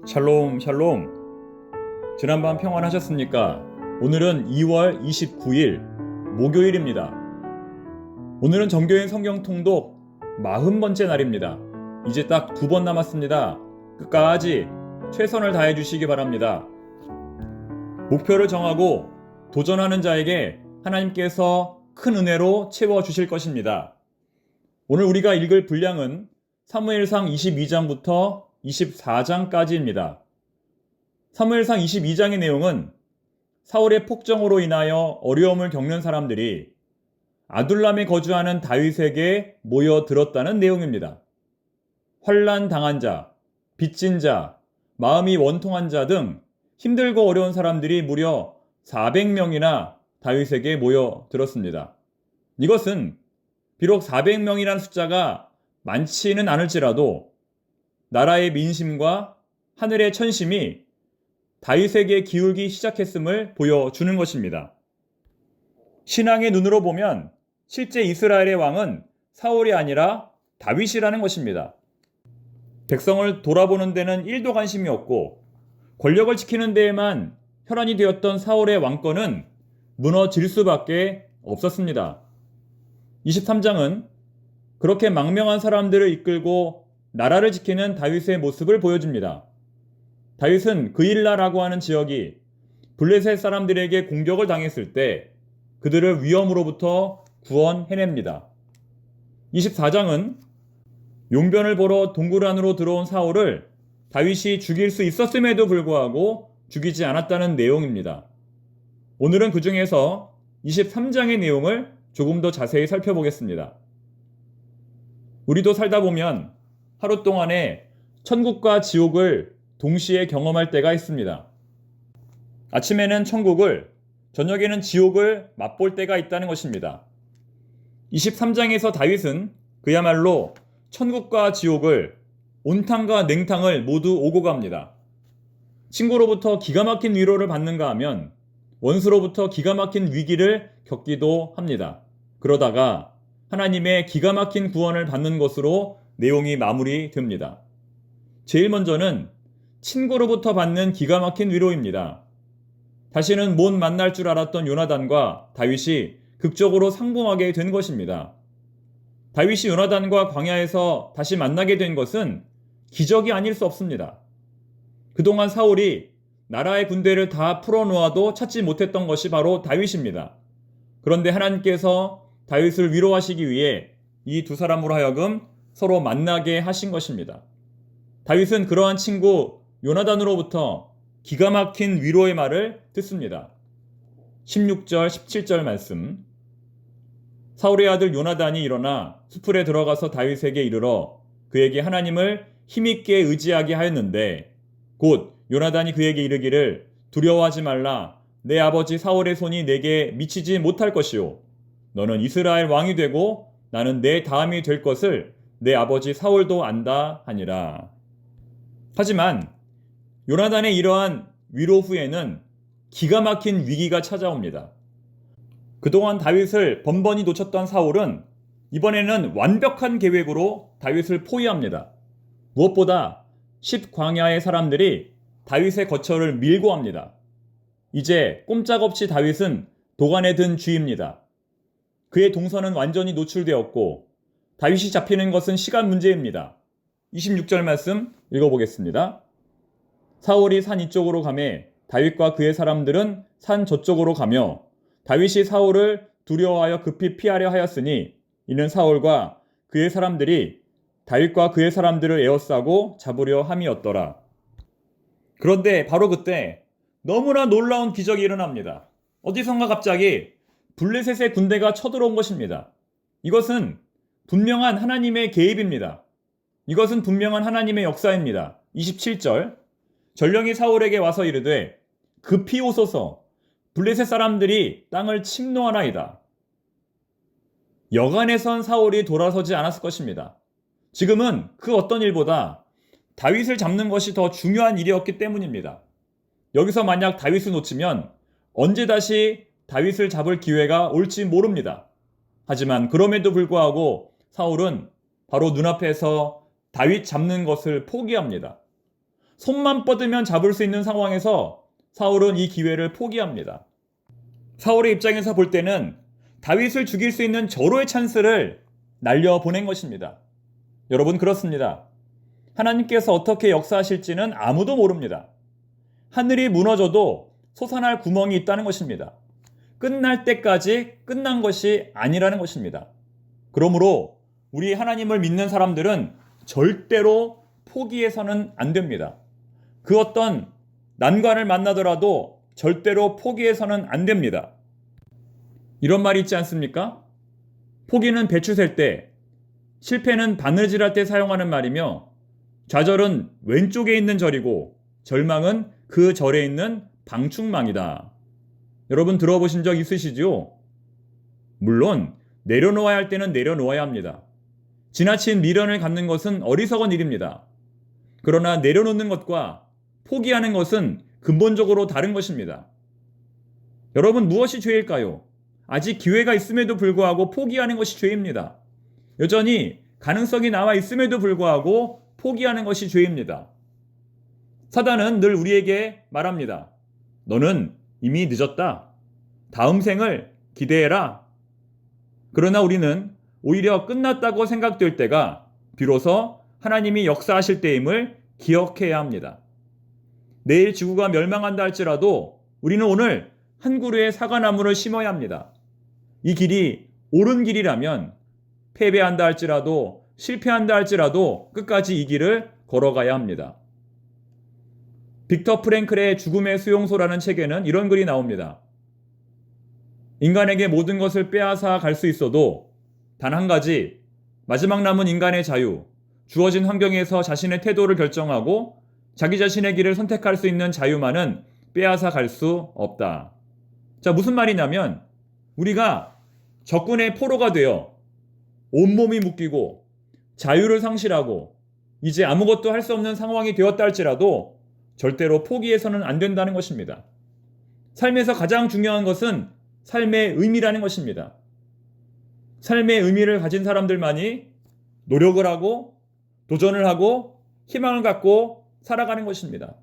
샬롬 샬롬. 지난밤 평안하셨습니까? 오늘은 2월 29일 목요일입니다. 오늘은 정교인 성경 통독 40번째 날입니다. 이제 딱 2번 남았습니다. 끝까지 최선을 다해 주시기 바랍니다. 목표를 정하고 도전하는 자에게 하나님께서 큰 은혜로 채워주실 것입니다. 오늘 우리가 읽을 분량은 사무엘상 22장부터 24장까지입니다. 사무엘상 22장의 내용은 사울의 폭정으로 인하여 어려움을 겪는 사람들이 아둘람에 거주하는 다윗에게 모여들었다는 내용입니다. 환난 당한 자, 빚진 자, 마음이 원통한 자 등 힘들고 어려운 사람들이 무려 400명이나 다윗에게 모여들었습니다. 이것은 비록 400명이라는 숫자가 많지는 않을지라도 나라의 민심과 하늘의 천심이 다윗에게 기울기 시작했음을 보여주는 것입니다. 신앙의 눈으로 보면 실제 이스라엘의 왕은 사울이 아니라 다윗이라는 것입니다. 백성을 돌아보는 데는 1도 관심이 없고 권력을 지키는 데에만 혈안이 되었던 사울의 왕권은 무너질 수밖에 없었습니다. 23장은 그렇게 망명한 사람들을 이끌고 나라를 지키는 다윗의 모습을 보여줍니다. 다윗은 그일라라고 하는 지역이 블레셋 사람들에게 공격을 당했을 때 그들을 위험으로부터 구원해냅니다. 24장은 용변을 보러 동굴 안으로 들어온 사울을 다윗이 죽일 수 있었음에도 불구하고 죽이지 않았다는 내용입니다. 오늘은 그 중에서 23장의 내용을 조금 더 자세히 살펴보겠습니다. 우리도 살다 보면 하루 동안에 천국과 지옥을 동시에 경험할 때가 있습니다. 아침에는 천국을, 저녁에는 지옥을 맛볼 때가 있다는 것입니다. 23장에서 다윗은 그야말로 천국과 지옥을, 온탕과 냉탕을 모두 오고 갑니다. 친구로부터 기가 막힌 위로를 받는가 하면 원수로부터 기가 막힌 위기를 겪기도 합니다. 그러다가 하나님의 기가 막힌 구원을 받는 것으로 내용이 마무리됩니다. 제일 먼저는 친구로부터 받는 기가 막힌 위로입니다. 다시는 못 만날 줄 알았던 요나단과 다윗이 극적으로 상봉하게 된 것입니다. 다윗이 요나단과 광야에서 다시 만나게 된 것은 기적이 아닐 수 없습니다. 그동안 사울이 나라의 군대를 다 풀어놓아도 찾지 못했던 것이 바로 다윗입니다. 그런데 하나님께서 다윗을 위로하시기 위해 이 두 사람으로 하여금 서로 만나게 하신 것입니다. 다윗은 그러한 친구 요나단으로부터 기가 막힌 위로의 말을 듣습니다. 16절, 17절 말씀. 사울의 아들 요나단이 일어나 수풀에 들어가서 다윗에게 이르러 그에게 하나님을 힘있게 의지하게 하였는데 곧 요나단이 그에게 이르기를 두려워하지 말라. 내 아버지 사울의 손이 내게 미치지 못할 것이요. 너는 이스라엘 왕이 되고 나는 내 다음이 될 것을 내 아버지 사울도 안다 하니라. 하지만 요나단의 이러한 위로 후에는 기가 막힌 위기가 찾아옵니다. 그동안 다윗을 번번이 놓쳤던 사울은 이번에는 완벽한 계획으로 다윗을 포위합니다. 무엇보다 10광야의 사람들이 다윗의 거처를 밀고 합니다. 이제 꼼짝없이 다윗은 도간에 든 쥐입니다. 그의 동선은 완전히 노출되었고 다윗이 잡히는 것은 시간 문제입니다. 26절 말씀 읽어보겠습니다. 사울이 산 이쪽으로 가매 다윗과 그의 사람들은 산 저쪽으로 가며 다윗이 사울을 두려워하여 급히 피하려 하였으니 이는 사울과 그의 사람들이 다윗과 그의 사람들을 에워싸고 잡으려 함이었더라. 그런데 바로 그때 너무나 놀라운 기적이 일어납니다. 어디선가 갑자기 블레셋의 군대가 쳐들어온 것입니다. 이것은 분명한 하나님의 개입입니다. 이것은 분명한 하나님의 역사입니다. 27절. 전령이 사울에게 와서 이르되 급히 오소서 블레셋 사람들이 땅을 침노하나이다. 여간에선 사울이 돌아서지 않았을 것입니다. 지금은 그 어떤 일보다 다윗을 잡는 것이 더 중요한 일이었기 때문입니다. 여기서 만약 다윗을 놓치면 언제 다시 다윗을 잡을 기회가 올지 모릅니다. 하지만 그럼에도 불구하고 사울은 바로 눈앞에서 다윗 잡는 것을 포기합니다. 손만 뻗으면 잡을 수 있는 상황에서 사울은 이 기회를 포기합니다. 사울의 입장에서 볼 때는 다윗을 죽일 수 있는 절호의 찬스를 날려보낸 것입니다. 여러분, 그렇습니다. 하나님께서 어떻게 역사하실지는 아무도 모릅니다. 하늘이 무너져도 솟아날 구멍이 있다는 것입니다. 끝날 때까지 끝난 것이 아니라는 것입니다. 그러므로 우리 하나님을 믿는 사람들은 절대로 포기해서는 안 됩니다. 그 어떤 난관을 만나더라도 절대로 포기해서는 안 됩니다. 이런 말이 있지 않습니까? 포기는 배추 셀 때, 실패는 바느질할 때 사용하는 말이며, 좌절은 왼쪽에 있는 절이고 절망은 그 절에 있는 방충망이다. 여러분 들어보신 적 있으시죠? 물론 내려놓아야 할 때는 내려놓아야 합니다. 지나친 미련을 갖는 것은 어리석은 일입니다. 그러나 내려놓는 것과 포기하는 것은 근본적으로 다른 것입니다. 여러분, 무엇이 죄일까요? 아직 기회가 있음에도 불구하고 포기하는 것이 죄입니다. 여전히 가능성이 나와 있음에도 불구하고 포기하는 것이 죄입니다. 사단은 늘 우리에게 말합니다. 너는 이미 늦었다. 다음 생을 기대해라. 그러나 우리는 오히려 끝났다고 생각될 때가 비로소 하나님이 역사하실 때임을 기억해야 합니다. 내일 지구가 멸망한다 할지라도 우리는 오늘 한 그루의 사과나무를 심어야 합니다. 이 길이 옳은 길이라면 패배한다 할지라도 실패한다 할지라도 끝까지 이 길을 걸어가야 합니다. 빅터 프랭클의 죽음의 수용소라는 책에는 이런 글이 나옵니다. 인간에게 모든 것을 빼앗아 갈 수 있어도 단 한 가지, 마지막 남은 인간의 자유, 주어진 환경에서 자신의 태도를 결정하고 자기 자신의 길을 선택할 수 있는 자유만은 빼앗아 갈 수 없다. 자, 무슨 말이냐면 우리가 적군의 포로가 되어 온몸이 묶이고 자유를 상실하고 이제 아무것도 할 수 없는 상황이 되었다 할지라도 절대로 포기해서는 안 된다는 것입니다. 삶에서 가장 중요한 것은 삶의 의미라는 것입니다. 삶의 의미를 가진 사람들만이 노력을 하고 도전을 하고 희망을 갖고 살아가는 것입니다.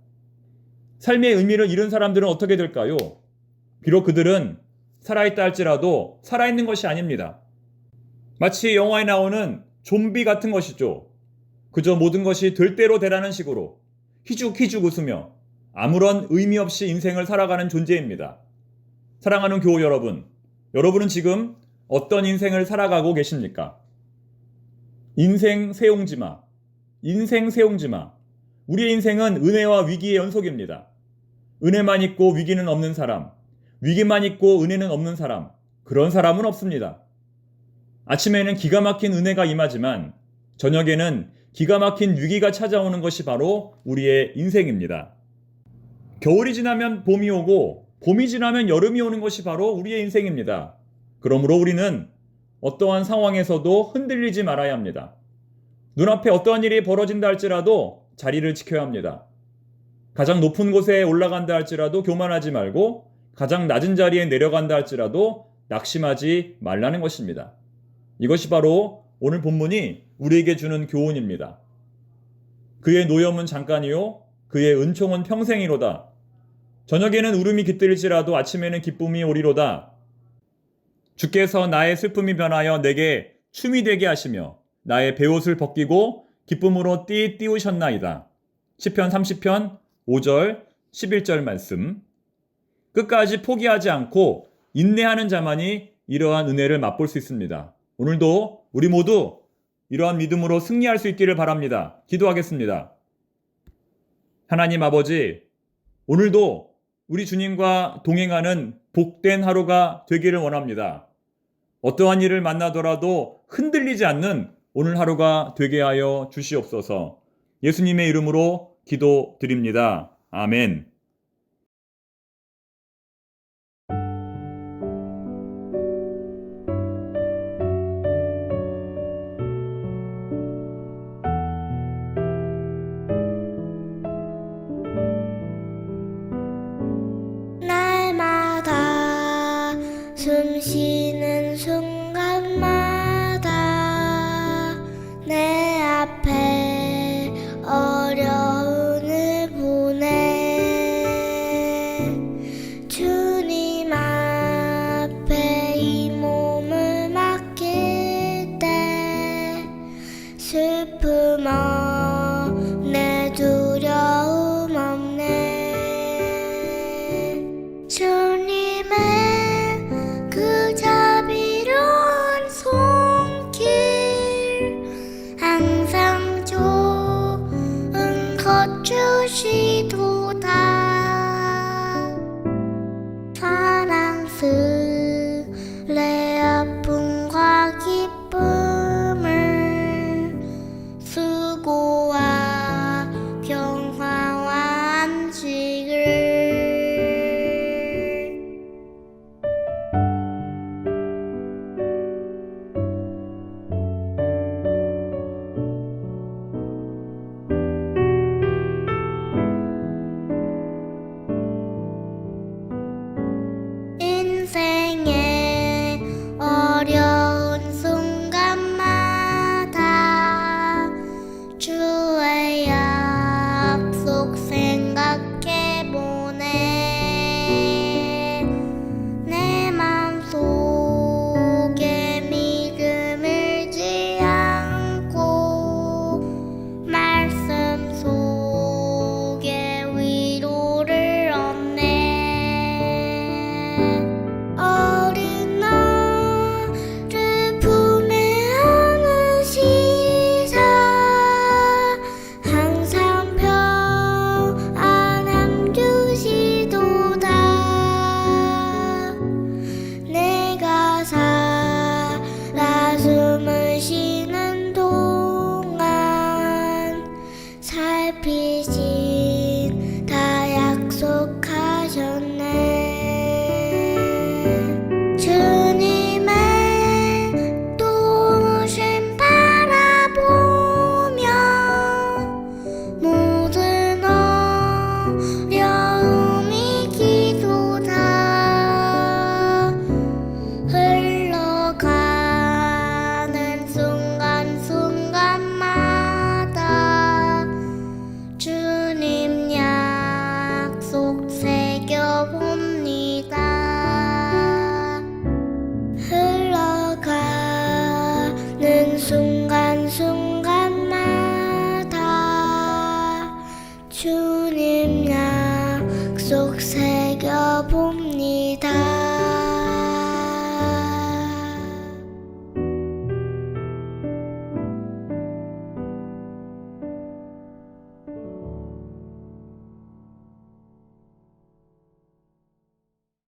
삶의 의미를 잃은 사람들은 어떻게 될까요? 비록 그들은 살아있다 할지라도 살아있는 것이 아닙니다. 마치 영화에 나오는 좀비 같은 것이죠. 그저 모든 것이 될 대로 되라는 식으로 희죽희죽 웃으며 아무런 의미 없이 인생을 살아가는 존재입니다. 사랑하는 교우 여러분, 여러분은 지금 어떤 인생을 살아가고 계십니까? 인생 세옹지마, 인생 세옹지마. 우리의 인생은 은혜와 위기의 연속입니다. 은혜만 있고 위기는 없는 사람, 위기만 있고 은혜는 없는 사람, 그런 사람은 없습니다. 아침에는 기가 막힌 은혜가 임하지만 저녁에는 기가 막힌 위기가 찾아오는 것이 바로 우리의 인생입니다. 겨울이 지나면 봄이 오고 봄이 지나면 여름이 오는 것이 바로 우리의 인생입니다. 그러므로 우리는 어떠한 상황에서도 흔들리지 말아야 합니다. 눈앞에 어떠한 일이 벌어진다 할지라도 자리를 지켜야 합니다. 가장 높은 곳에 올라간다 할지라도 교만하지 말고 가장 낮은 자리에 내려간다 할지라도 낙심하지 말라는 것입니다. 이것이 바로 오늘 본문이 우리에게 주는 교훈입니다. 그의 노염은 잠깐이요 그의 은총은 평생이로다. 저녁에는 울음이 깃들일지라도 아침에는 기쁨이 오리로다. 주께서 나의 슬픔이 변하여 내게 춤이 되게 하시며 나의 베옷을 벗기고 기쁨으로 띄우셨나이다. 시편 30편 5절 11절 말씀. 끝까지 포기하지 않고 인내하는 자만이 이러한 은혜를 맛볼 수 있습니다. 오늘도 우리 모두 이러한 믿음으로 승리할 수 있기를 바랍니다. 기도하겠습니다. 하나님 아버지, 오늘도 우리 주님과 동행하는 복된 하루가 되기를 원합니다. 어떠한 일을 만나더라도 흔들리지 않는 오늘 하루가 되게 하여 주시옵소서. 예수님의 이름으로 기도드립니다. 아멘. 날마다 숨 쉬는 순간마다 내 앞에 어려움을 주시도다. 사랑스레 아픔과 기쁨을 수고와 평화와 안식을 인생의 어려운 순간마다 주의 약속 생각해보네. 내 맘속에 믿음을 지 않고 말씀 속에 위로를 얻네. 어린 나를 품에 안으시사 항상 평안함 주시도다. 내가 살아 숨을 쉬는 동안 살피신 다 약속하셨네. 주님의 도우심 바라보며 모든 어려움이 기도다. 흘러가는 순간순간마다 주님 약속 새겨봅니다. 흘러가는 순간순간마다 주님 약속